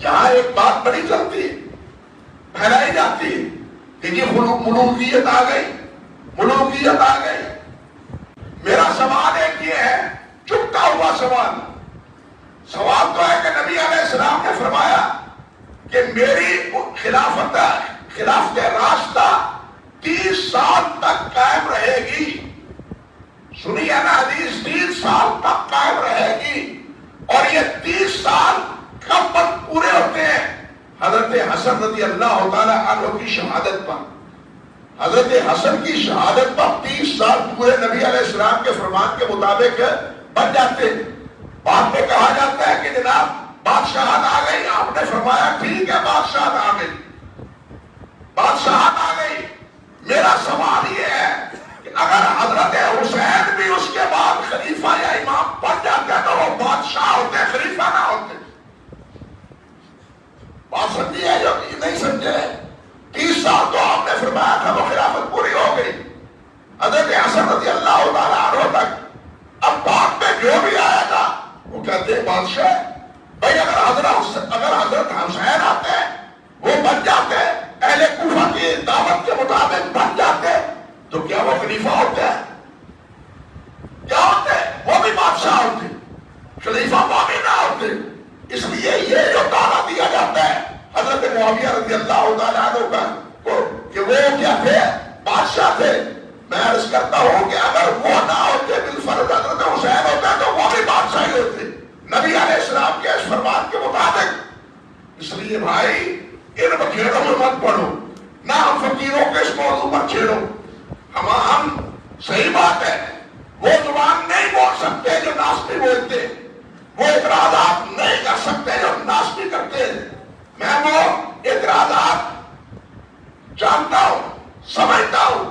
یہاں ایک بات بڑی چلتی ہے، پھیلائی جاتی ہے کہ یہ ملوکیت آ گئی، ملوکیت آ گئی۔ میرا سوال ایک یہ ہے، چپتا ہوا سوال تو ہے کہ نبی علیہ السلام نے فرمایا کہ میری خلافت راستہ 30 سال تک قائم رہے گی۔ سنیے نا حدیث، 30 سال تک قائم رہے گی۔ اور یہ 30 سال کب تک پورے ہوتے ہیں؟ حضرت حسن رضی اللہ تعالی عنہ کی شہادت پر، حضرت حسن کی شہادت پر 30 سال پورے نبی علیہ السلام کے فرمان کے مطابق بن جاتے ہیں۔ بعد میں کہا جاتا ہے کہ جناب بادشاہت آ گئی، آپ نے فرمایا ٹھیک ہے بادشاہت آ گئی، بادشاہت آ گئی۔ میرا سوال یہ ہے کہ اگر حضرت حسین بھی اس کے بعد خلیفہ یا امام بن جاتے تو وہ بادشاہ ہوتے، خلیفہ نہ ہوتے؟ بات سمجھی ہے جو نہیں سمجھے؟ 30 سال تو آپ نے فرمایا تھا وہ خلافت پوری ہو گئی حضرت حسن رضی اللہ تعالیٰ عنہ تک۔ اب بعد میں جو بھی آیا تھا وہ کہتے ہیں بادشاہ بھائی، اگر حضرت حسین آتے وہ بن جاتے، اہل کوفہ کی دعوت کے مطابق بن جاتے، تو کیا وہ خلیفہ ہوتے ہیں؟ کیا ہوتے؟ وہ بھی بادشاہ ہوتے، خلیفہ وہ بھی نہ ہوتے۔ اس لیے یہ جو دعویٰ دیا جاتا ہے حضرت معاویہ رضی اللہ تعالیٰ عنہ کو کہ وہ کیا تھے؟ بادشاہ تھے۔ میں عرض کرتا ہوں کہ اگر وہ نہ ہوتے، بالفرض حضرت حسین ہوتے تو وہ بھی بادشاہ ہی ہوتے نبی علیہ السلام کے اس فرمان کے مطابق۔ اس لیے بھائی ان بکھیڑوں میں مت پڑھو، نہ ہم فقیروں کے اس موضوع پر چھیڑو۔ ہم صحیح بات ہے، وہ زبان نہیں بول سکتے جو ناستی بولتے، وہ اعتراضات نہیں کر سکتے جو ناستی کرتے۔ میں وہ اعتراضات جانتا ہوں، سمجھتا ہوں،